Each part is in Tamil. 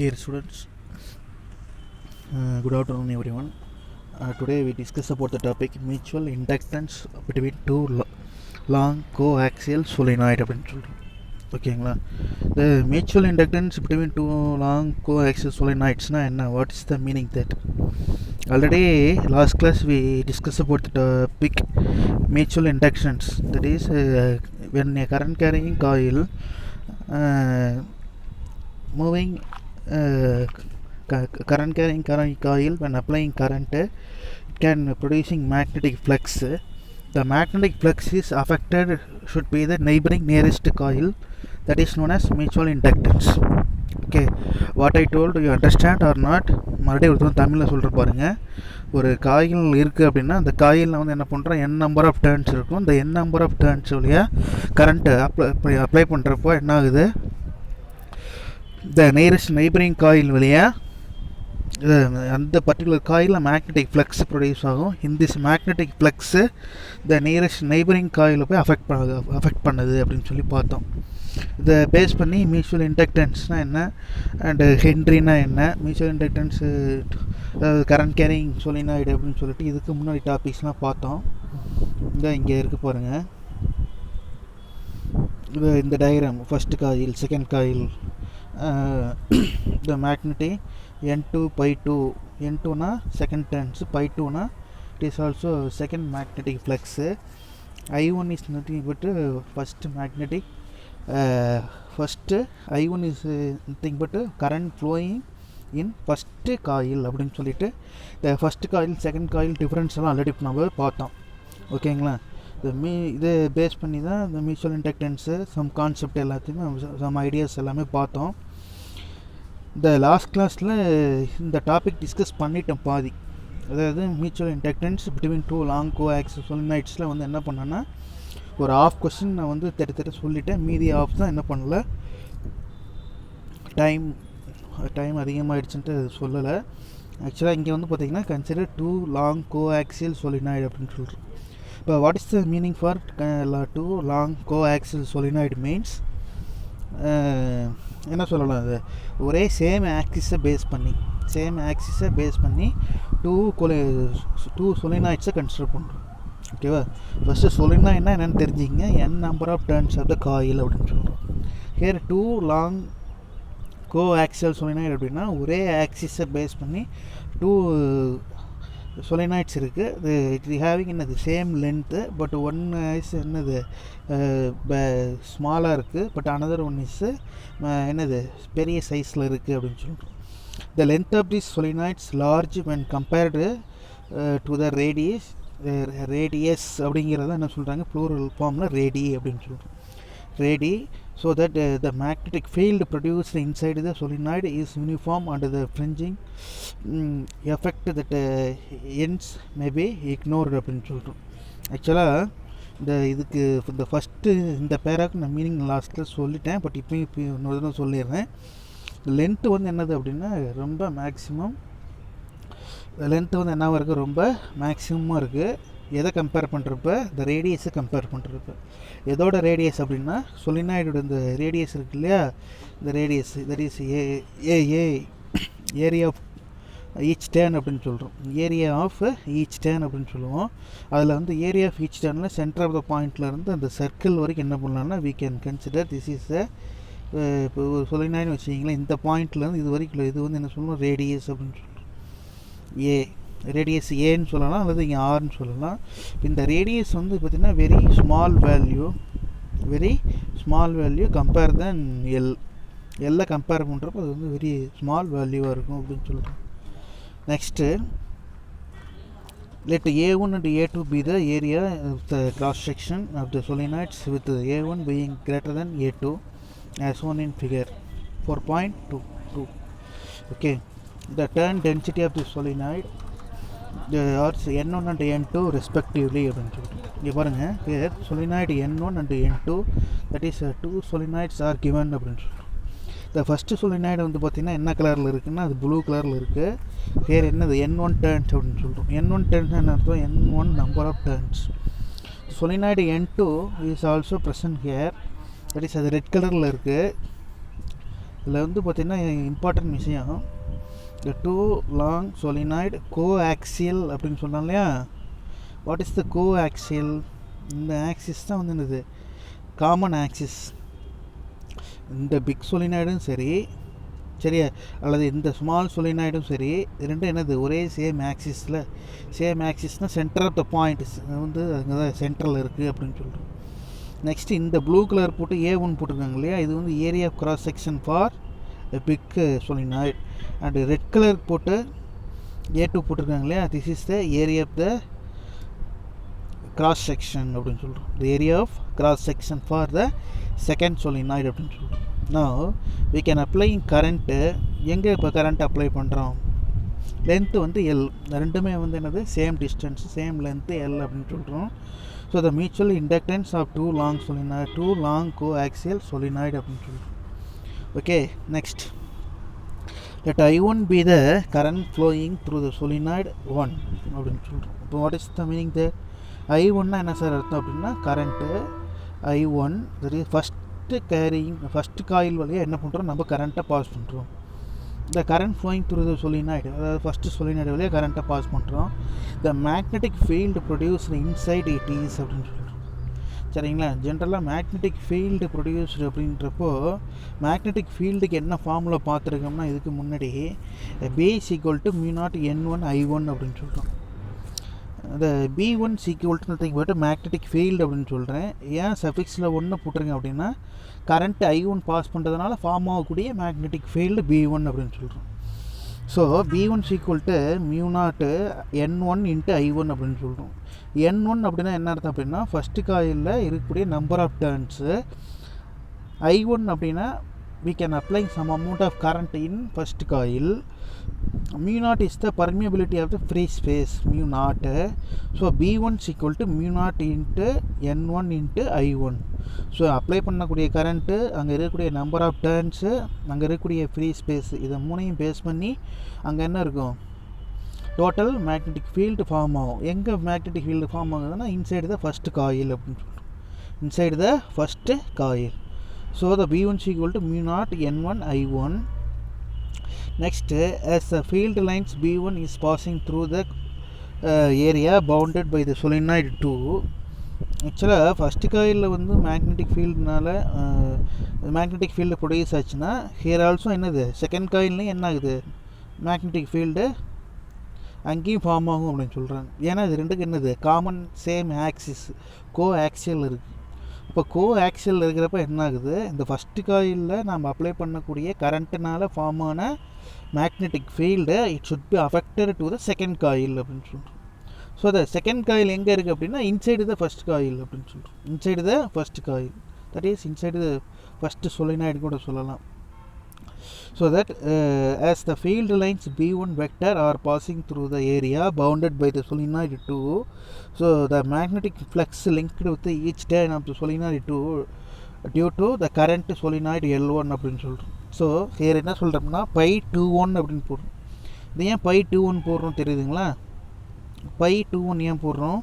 Dear students, good afternoon everyone. Today we discuss about the topic mutual inductance between two long coaxial solenoid அப்படின்னு சொல்கிறோம். ஓகேங்களா? The mutual inductance between two long coaxial solenoidsனா என்ன? What is the meaning that? Already last class we discussed about the topic mutual inductance. That is when a current carrying coil moving current carrying coil when applying current, it can producing magnetic flux. The magnetic flux is affected should be the neighboring nearest coil, that is known as mutual inductance. Okay, what I told you understand or not? மறுபடியும் ஒருத்தர் தமிழில் சொல்கிற பாருங்க. ஒரு காயில் இருக்குது அப்படின்னா அந்த காயிலில் வந்து என்ன பண்ணுறோம், n நம்பர் ஆஃப் டர்ன்ஸ் இருக்கும். இந்த n நம்பர் ஆஃப் டர்ன்ஸ் வழியாக கரண்ட்டு அப்ளை பண்ணுறப்போ என்ன ஆகுது, the nearest neighboring coil வழியாக அந்த பர்டிகுலர் காயிலில் மேக்னெட்டிக் ஃப்ளக்ஸ் ப்ரொடியூஸ் ஆகும். இந்த magnetic flux the nearest neighbouring காயிலில் போய் அஃபெக்ட் பண்ணுது அப்படின்னு சொல்லி பார்த்தோம். இதை பேஸ் பண்ணி மியூச்சுவல் இண்டக்டன்ஸ்னால் என்ன அண்டு ஹென்ரினா என்ன, மியூச்சுவல் இண்டக்டன்ஸு அதாவது கரண்ட் கேரிங் சொலினாய்டு அப்படின்னு சொல்லிட்டு இதுக்கு முன்னாடி டாபிக்ஸ்லாம் பார்த்தோம். இங்கே இருக்குது பாருங்கள், இது இந்த diagram first coil second coil the magnetic N2 pi 2, N2 na second turns, pi 2 na it is also second magnetic flux. I1 is nothing but first magnetic first I1 is nothing but current flowing in first coil அப்படின்னு சொல்லிட்டு the first coil second coil difference எல்லாம் ஆல்ரெடி நம்ம பார்த்தோம். ஓகேங்களா? இதை பேஸ் பண்ணி தான் இந்த மியூச்சுவல் இண்டக்டன்ஸு சம் கான்செப்ட் எல்லாத்தையுமே சம் ஐடியாஸ் எல்லாமே பார்த்தோம். இந்த லாஸ்ட் கிளாஸில் இந்த டாபிக் டிஸ்கஸ் பண்ணிட்டோம் பாதி. அதாவது mutual inductance between two long coaxial சொலினாய்ட்ஸில் வந்து என்ன பண்ணேன்னா ஒரு ஆஃப் கொஸ்டின் நான் வந்து திட்ட சொல்லிட்டேன். மீதி ஆஃப் தான் என்ன பண்ணல, டைம் அதிகமாகிடுச்சுன்ட்டு சொல்லலை. ஆக்சுவலாக இங்கே வந்து பார்த்திங்கன்னா consider two long coaxial solenoid அப்படின்னு சொல்கிறோம். இப்போ what is the meaning for two long coaxial solenoid means என்ன சொல்லலாம், அது ஒரே சேம் ஆக்சிஸை பேஸ் பண்ணி டூ சொலினாய்ட்ஸை கன்சிடர் பண்ணுறோம். ஓகேவா? ஃபஸ்ட்டு சொலினாய்ட்னா என்னென்னு தெரிஞ்சிங்க, n number of turns of the coil அப்படின்னு சொல்கிறோம். Here two long coaxial solenoid அப்படின்னா ஒரே ஆக்சிஸை பேஸ் பண்ணி டூ சொலினாய்ட்ஸ் இருக்குது. இட் ஹேவிங் என்னது same length, but one is என்னது ஸ்மாலாக இருக்குது, பட் அனதர் ஒன் இஸ் என்னது பெரிய சைஸில் இருக்குது அப்படின்னு சொல்கிறோம். The length of this solenoids large when compared to the radius அப்படிங்கிறத என்ன சொல்கிறாங்க, ப்ளூரல் ஃபார்மில் ரேடி அப்படின்னு சொல்கிறோம். Radii so that the magnetic field produced inside the solenoid is uniform and the fringing effect that ends may be ignored அப்படின்னு சொல்கிறோம். ஆக்சுவலாக இதுக்கு இந்த ஃபஸ்ட்டு இந்த பேராக்கு நான் மீனிங் லாஸ்ட்டில் சொல்லிட்டேன், பட் இப்போ இன்னொரு தடவை சொல்லிடுறேன். லென்த்து வந்து என்னது அப்படின்னா ரொம்ப மேக்ஸிமம் லென்த்து வந்து என்னவாக இருக்குது, ரொம்ப மேக்ஸிமமாக இருக்குது. எதை கம்பேர் பண்ணுறப்ப, இந்த ரேடியஸை கம்பேர் பண்ணுறப்ப. எதோட ரேடியஸ் அப்படின்னா சொலினாய்டோட இந்த ரேடியஸ் இருக்கு இல்லையா, இந்த radius that is area of each turn அப்படின்னு சொல்கிறோம். ஏரியா ஆஃப் ஈச் டேர்ன் அப்படின்னு சொல்லுவோம். அதில் வந்து ஏரியா ஆஃப் ஈச் டேர்னில் சென்டர் ஆஃப் த பாயிண்ட்லேருந்து அந்த சர்க்கிள் வரைக்கும் என்ன பண்ணலாம்னா we can consider this is இப்போ ஒரு சொலினாய்டுன்னு வச்சிங்களேன், இந்த பாயிண்ட்லேருந்து இது வரைக்கும் இது வந்து என்ன சொல்லணும், ரேடியஸ் அப்படின்னு சொல்கிறோம். ரேடியஸ் ஏன்னு சொல்லலாம், அல்லது இங்கே ஆர்னு சொல்லலாம். இந்த ரேடியஸ் வந்து பார்த்திங்கன்னா வெரி ஸ்மால் வேல்யூ கம்பேர் தென் எல்லை கம்பேர் பண்ணுறப்போ அது வந்து வெரி ஸ்மால் வேல்யூவாக இருக்கும் அப்படின்னு சொல்கிறோம். Next let A1 and A2 be the area of the cross section of the solenoids with A1 being greater than A2 as shown in figure 4.22. okay, the turn density of the solenoid are N1 and N2 respectively அப்படின்னு சொல்லிட்டு இங்கே பாருங்கள், here solenoid N1 and N2 that is two solenoids are given அப்படின்னு சொல்லிட்டு. இந்த ஃபஸ்ட்டு சொலினாய்டு வந்து பார்த்திங்கன்னா என்ன கலரில் இருக்குதுன்னா அது ப்ளூ கலரில் இருக்குது. ஹேர் என்னது N1 டர்ன்ஸ் அப்படின்னு சொல்கிறோம். N1 டர்ன்ஸ் என்ன அர்த்தம், N1 number of turns. Solenoid N2 is also present here, that is அது ரெட் கலரில் இருக்குது. இதில் வந்து பார்த்திங்கன்னா இம்பார்ட்டன்ட் விஷயம், the two long solenoid coaxial அப்படின்னு சொன்னோம் இல்லையா. What is the coaxial? இந்த ஆக்சிஸ் தான் வந்து என்னது, காமன் ஆக்சிஸ். இந்த பிக் சொலினாய்டும் சரியா, அல்லது இந்த ஸ்மால் சொலினாய்டும் சரி, ரெண்டும் என்னது ஒரே சேம் ஆக்சிஸ்னால் சென்டர் ஆஃப் த பாயிண்ட் வந்து அங்கே தான் சென்டரில் இருக்குது அப்படின்னு சொல்கிறோம். நெக்ஸ்ட்டு இந்த ப்ளூ கலர் போட்டு A1 போட்டிருக்காங்க இல்லையா, இது வந்து area of cross section for big solenoid. And red colour போட்டு A2 போட்டிருக்காங்க இல்லையா, this is the area of the cross section அப்படின்னு சொல்கிறோம். The area of cross section for the second solenoid அப்படின்னு சொல்கிறோம். Now we can apply current. எங்கே இப்போ கரண்ட் அப்ளை பண்ணுறோம்? லென்த்து வந்து L, ரெண்டுமே வந்து என்னது same distance, same length L அப்படின்னு சொல்கிறோம். So the mutual inductance of two long coaxial solenoid அப்படின்னு சொல்கிறோம். Okay, next let I1 be the current flowing through the solenoid 1 அப்படின்னு சொல்கிறோம். இப்போ what is the meaning the I1னா என்ன சார் அர்த்தம் அப்படின்னா, கரண்ட்டு I1 சரி ஃபஸ்ட்டு காயில் வழியாக என்ன பண்ணுறோம், நம்ம கரண்ட்டை பாஸ் பண்ணுறோம். இந்த current flowing through the solenoid, அதாவது ஃபஸ்ட்டு சொலினாய்டு வழியாக கரண்ட்டை பாஸ் பண்ணுறோம். The magnetic field produced inside it is அப்படின்னு சொல்கிறோம். சரிங்களா, ஜென்ரலாக மேக்னெட்டிக் ஃபீல்டு ப்ரொடியூஸ்டு அப்படின்றப்போ மேக்னெட்டிக் ஃபீல்டுக்கு என்ன ஃபார்முலா பார்த்துருக்கோம்னா, இதுக்கு முன்னாடி B = μ0 N1 I1 அப்படின்னு சொல்கிறோம். அந்த B1 = போய்ட்டு மேக்னெட்டிக் ஃபீல்டு அப்படின்னு சொல்கிறேன். ஏன் சஃபிக்ஸில் 1 போட்டுருங்க அப்படின்னா, கரண்ட் I1 பாஸ் பண்ணுறதுனால ஃபார்ம் ஆகக்கூடிய மேக்னெட்டிக் ஃபீல்டு B1 அப்படின்னு சொல்கிறோம். ஸோ B1 = μ0 N1 × I1 அப்படின்னு சொல்கிறோம். N1 அப்படின்னா என்ன அர்த்தம் அப்படின்னா, ஃபஸ்ட்டு காயிலில் இருக்கக்கூடிய நம்பர் ஆஃப் டர்ன்ஸு. I1 அப்படின்னா we can apply some amount of current in first coil. μ0 is the permeability of the free space, μ0. So B1 = μ0 × N1 × I1. So apply பண்ணக்கூடிய கரண்ட்டு, அங்கே இருக்கக்கூடிய நம்பர் ஆஃப் டர்ன்ஸு, அங்கே இருக்கக்கூடிய ஃப்ரீ ஸ்பேஸ், இதை மூணையும் பேஸ் பண்ணி அங்கே என்ன இருக்கும், டோட்டல் மேக்னெட்டிக் ஃபீல்டு ஃபார்ம் ஆகும். எங்கே மேக்னெட்டிக் ஃபீல்டு ஃபார்ம் ஆகுதுன்னா, இன்சைடு த ஃபஸ்ட்டு காயில் அப்படின்னு சொல்கிறோம். Inside the first coil. So the B1 = μ0 N1 I1. Next, as the field lines B1 is passing through the area bounded by the solenoid 2. ஆக்சுவலாக ஃபஸ்ட்டு காயிலில் வந்து மேக்னெட்டிக் ஃபீல்டு ப்ரொடியூஸ் ஆச்சுன்னா, ஹியர் ஆல்சோ என்னது செகண்ட் காயில்லையும் என்ன ஆகுது, மேக்னெட்டிக் ஃபீல்டு அங்கேயும் ஃபார்ம் ஆகும் அப்படின்னு சொல்கிறாங்க. ஏன்னா இது ரெண்டுக்கு என்னது காமன் சேம் ஆக்சிஸ், கோஆக்சியல் இருக்குது. இப்போ கோஆக்சியல் இருக்கிறப்ப என்ன ஆகுது, இந்த ஃபஸ்ட்டு காயிலில் நம்ம அப்ளை பண்ணக்கூடிய கரண்ட்டுனால ஃபார்ம் ஆன magnetic field it should be affected to the second coil அப்படின்னு சொல்கிறோம். ஸோ த செகண்ட் காயில் எங்கே இருக்குது அப்படின்னா, இன்சைடு த ஃபஸ்ட் காயில் அப்படின்னு சொல்கிறோம். Inside the first coil, that is inside the first solenoid கூட சொல்லலாம். So that as the field lines B1 vector are passing through the area bounded by the solenoid 2, so the magnetic flux linked with each turn of the solenoid 2 due to the current solenoid L1 அப்படின்னு சொல்கிறோம். ஸோ here என்ன சொல்கிறோம்னா, π21 அப்படின்னு போடுறோம். இது ஏன் π21 போடுறோம் தெரியுதுங்களா? π21 ஏன் போடுறோம்,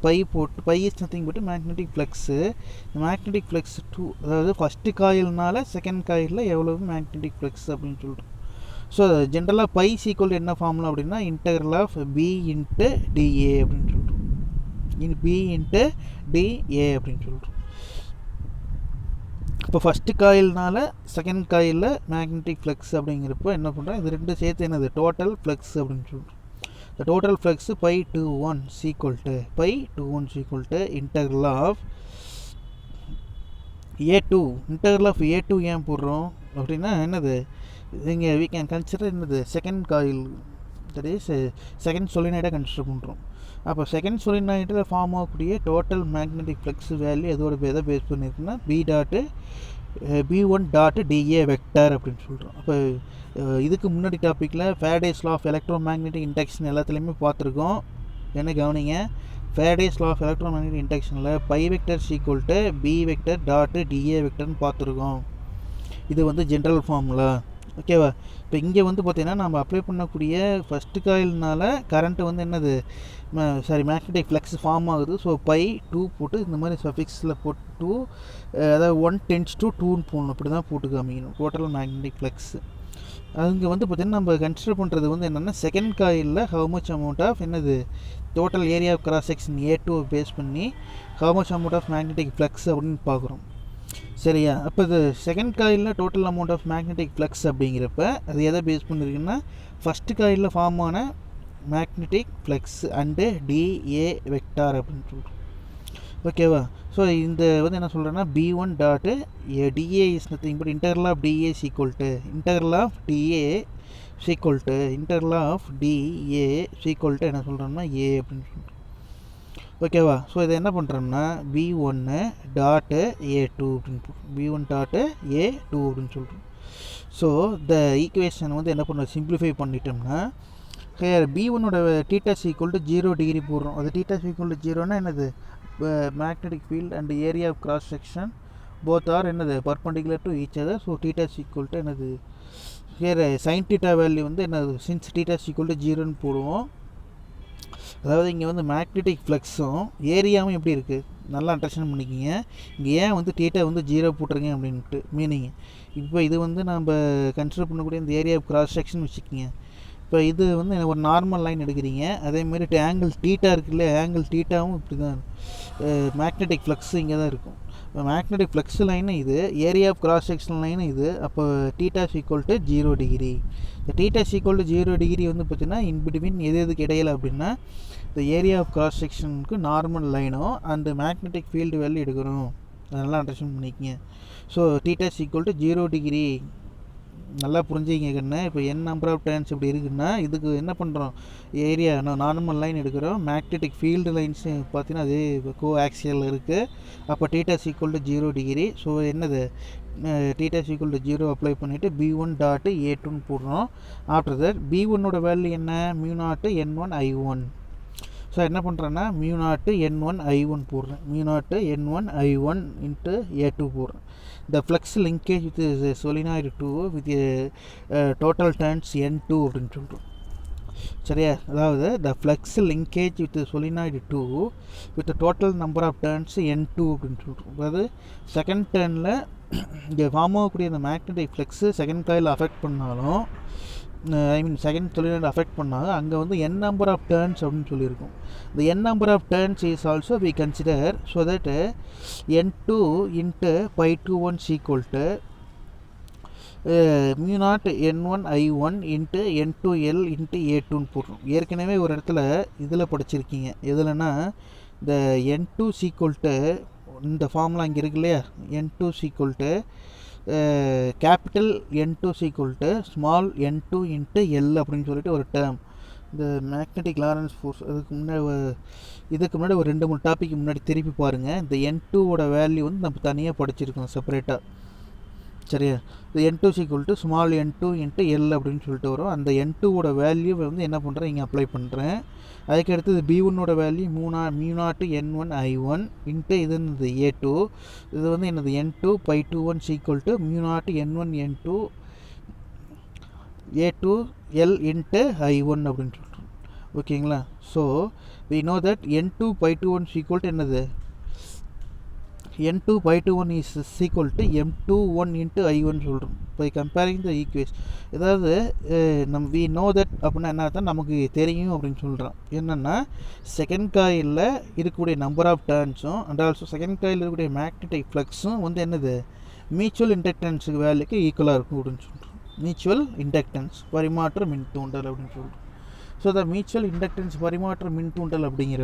பை போட்டு, phi is nothing but magnetic flux. Magnetic flux 2, அதாவது ஃபஸ்ட்டு காயில்னால செகண்ட் காயிலில் எவ்வளவு மேக்னெட்டிக் ஃப்ளக்ஸ் அப்படின்னு சொல்கிறோம். ஸோ ஜென்ரலாக பை = என்ன ஃபார்முலா அப்படின்னா, இன்டெக்ரல் ஆஃப் B × dA அப்படின்னு சொல்கிறோம். B × dA அப்படின்னு சொல்கிறோம். இப்போ ஃபஸ்ட்டு காயில்னால செகண்ட் காயிலில் மேக்னெட்டிக் ஃப்ளக்ஸ் அப்படிங்கிறப்போ என்ன பண்ணுறோம், இது ரெண்டு சேர்த்து என்னது டோட்டல் ஃப்ளக்ஸ் அப்படின்னு சொல்கிறோம். The total flux π21 = integral of A2. integral of A2 ஏன் போடுறோம் அப்படின்னா என்னது, இங்கே we can consider என்னது second coil, that is second சொலினாய்டாக கன்சிடர் பண்ணுறோம். அப்போ செகண்ட் சொலினாய்டில் ஃபார்ம் ஆகக்கூடிய டோட்டல் மேக்னெட்டிக் ஃப்ளக்ஸ் வேல்யூ எதோட எதை பேஸ் பண்ணியிருக்குன்னா, B1.dA வெக்டர் அப்படின்னு சொல்கிறோம். அப்போ இதுக்கு முன்னாடி டாப்பிக்கில் Faraday's law of electro magnetic induction எல்லாத்துலேயுமே பார்த்துருக்கோம். என்ன கவனிங்க, Faraday's law of electro magnetic இண்டக்ஷனில் π வெக்டர் = B.dA வெக்டர்னு பார்த்துருக்கோம். இது வந்து ஜென்ரல் ஃபார்முலா. ஓகேவா? இப்போ இங்கே வந்து பார்த்திங்கன்னா நம்ம அப்ளை பண்ணக்கூடிய ஃபஸ்ட்டு காயில்னால கரண்ட்டு வந்து என்னது மேக்னெட்டிக் ஃப்ளக்ஸ் ஃபார்ம் ஆகுது. ஸோ பை 2 போட்டு இந்த மாதிரி சஃபிக்ஸில் போட்டு 2 அதாவது 1 → 2ன்னு போடணும். இப்படி தான் போட்டு காமிக்கணும் டோட்டல் மேக்னெட்டிக் ஃப்ளக்ஸ். அங்கே வந்து பார்த்திங்கன்னா நம்ம கன்சிடர் பண்ணுறது வந்து என்னென்னா செகண்ட் காயிலில் ஹவு மச் அமௌண்ட் ஆஃப் என்னது total area of cross section A2 base பண்ணி how much amount of magnetic flux அப்படின்னு பார்க்குறோம். சரியா? அப்போ இது செகண்ட் காயிலில் total amount of magnetic flux அப்படிங்கிறப்ப அது எதை பேஸ் பண்ணியிருக்குன்னா ஃபஸ்ட்டு காயிலில் ஃபார்ம் ஆன magnetic flux and DA vector அப்படின்னு சொல்கிறோம். ஓகேவா? ஸோ இந்த வந்து என்ன சொல்கிறேன்னா B1 dot DA is nothing but interval of DA is equal to interval of DA equal to interval of DA equal to என்ன சொல்கிறோம்னா A அப்படின்னு சொல்கிறோம். ஓகேவா? ஸோ இதை என்ன பண்ணுறோம்னா B1 டாட்டு A2 அப்படின்னு B1 டாட்டு A2 அப்படின்னு சொல்கிறோம். ஸோ இந்த ஈக்குவேஷன் வந்து என்ன பண்ணுறோம் சிம்பிளிஃபை பண்ணிட்டோம்னா B1ஓட தீட்டாஸ் ஈக்குவல் டு 0 டிகிரி போடுறோம். அது தீட்டாஸ் ஈக்குவல் டு 0னா என்னது magnetic field and area of cross section both are என்னது perpendicular to each other. So thetas equal to என்னது சைன் தீட்டா வேல்யூ வந்து என்னது சின்ஸ் தீட்டாஸ் ஈக்குவல் டு 0ன்னு போடுவோம். அதாவது இங்கே வந்து மேக்னெட்டிக் ஃப்ளக்ஸும் ஏரியாவும் எப்படி இருக்குது நல்லா அண்டர்ஸ்டாண்ட் பண்ணிக்கிங்க. இங்கே ஏன் வந்து தீட்டா வந்து 0 போட்டுருங்க அப்படின்ட்டு மீனிங். இப்போ இது வந்து நம்ம கன்சிடர் பண்ணக்கூடிய இந்த ஏரியா ஆஃப் கிராஸ் செக்ஷன் வச்சுக்கிங்க. இப்போ இது வந்து ஒரு நார்மல் லைன் எடுக்கிறீங்க. அதேமாரி ஆங்கிள் தீட்டா இருக்குல்ல ஆங்கிள் தீட்டாவும் இப்படி தான் மேக்னெட்டிக் ஃப்ளக்ஸ் இங்கே தான் இருக்கும். இப்போ மேக்னெட்டிக் ஃப்ளக்ஸ் லைனு இது area of cross section line இது. அப்போ தீட்டாஸ் ஈக்குவல் டு 0 டிகிரி. இந்த தீட்டாஸ் ஈக்குவல் டு 0 டிகிரி வந்து பார்த்திங்கன்னா இன்பிட்வீன் எதுக்கு இடையில அப்படின்னா இந்த ஏரியா ஆஃப் கிராஸ் செக்ஷனுக்கு நார்மல் லைனும் அந்த மேக்னெட்டிக் ஃபீல்டு வேல்யூ எடுக்கிறோம். அதெல்லாம் அண்டர்ஸ்டாண்ட் பண்ணிக்கங்க. So thetas equal to 0 degree நல்லா புரிஞ்சுக்கிங்க கண்ணு. இப்போ n நம்பர் ஆஃப் டர்ன்ஸ் இப்படி இருக்குன்னா இதுக்கு என்ன பண்ணுறோம் ஏரியா நார்மல் லைன் எடுக்கிறோம். மேக்னெட்டிக் ஃபீல்டு லைன்ஸ் பார்த்தீங்கன்னா அதே கோ ஆக்சியல் இருக்குது. அப்போ theta is equal to 0 degree. So என்னது தீட்டாஸ் ஈக்குவல் டு 0 அப்ளை பண்ணிவிட்டு B1 டாட்டு A2ன்னு போடுறோம். ஆஃப்டர் தட் B1ஓட வேல்யூ என்ன μ0 N1 I1. ஸோ என்ன பண்ணுறேன்னா μ0 N1 I1 போடுறேன். μ0 N1 I1 இன்ட்டு A2 போடுறேன். The flux linkage with the solenoid 2 with total turns N2 அப்படின்னு சொல்கிறோம். சரியா? அதாவது the flux linkage with the solenoid 2 with the total number of turns N2 அப்படின்னு சொல்கிறோம். அதாவது செகண்ட் டர்னில் இங்கே ஃபார்ம் ஆகக்கூடிய அந்த magnetic flux second coil affect பண்ணாலும் செகண்ட் solenoid அஃபெக்ட் பண்ணாலும் அங்கே வந்து n number of turns அப்படின்னு சொல்லியிருக்கும். இந்த n number of turns is also we consider so that N2 into pi21 is equal to μ0 N1 I1 into N2L into A2ன்னு போடுறோம். ஏற்கனவே ஒரு இடத்துல இதில் படிச்சிருக்கீங்க. எதுலன்னா இந்த N2 is equal to இந்த ஃபார்முலா இங்கே இருக்கு இல்லையா N2 is equal to capital N2 is equal to small n2 into L அப்படின்னு சொல்லிட்டு ஒரு டேர்ம். இந்த மேக்னெட்டிக் லாரன்ஸ் ஃபோர்ஸ் இதுக்கு முன்னாடி ஒரு 2-3 டாபிக் முன்னாடி திருப்பி பாருங்கள். இந்த N2ஓட வேல்யூ வந்து நம்ம தனியாக படிச்சிருக்கோம் செப்பரேட்டாக. சரியா? இந்த N2 is equal to small n2 into L அப்படின்னு சொல்லிட்டு வரும். அந்த N2ஓட வேல்யூ வந்து என்ன பண்ணுறேன் இங்கே அப்ளை பண்ணுறேன். அதுக்கு அடுத்தது B1ஓட வேல்யூ μ0 N1 I1 இன்ட்டு இது என்னது A2. இது வந்து என்னது N2 pi21 is equal to μ0 N1 N2 A2 L into I1 அப்படின்னு சொல்கிறோம். ஓகேங்களா? So we know that N2 pi21 is equal to என்னது N2 pi21 is equal to M21 into I1 சொல்கிறோம். by comparing the equation. ஏதாவது நம்ம we know that அப்படின்னா என்ன தான் நமக்கு தெரியும் அப்படின்னு சொல்கிறோம். என்னென்னா செகண்ட் காயிலில் இருக்கக்கூடிய நம்பர் ஆஃப் டர்ன்ஸும் அண்ட் ஆல்சோ செகண்ட் காயில் இருக்கக்கூடிய மேக்னெட்டிக் ஃப்ளக்ஸும் வந்து என்னது மியூச்சுவல் இண்டக்டன்ஸுக்கு வேல்யூக்கு ஈக்குவலாக இருக்கும் அப்படின்னு சொல்கிறோம். மியூச்சுவல் இண்டக்டன்ஸ் பரிமாற்ற மின் தூண்டல் அப்படின்னு சொல்கிறோம். ஸோ த மியூச்சுவல் இண்டக்டன்ஸ் பரிமாற்ற மின் தூண்டல் அப்படிங்கிற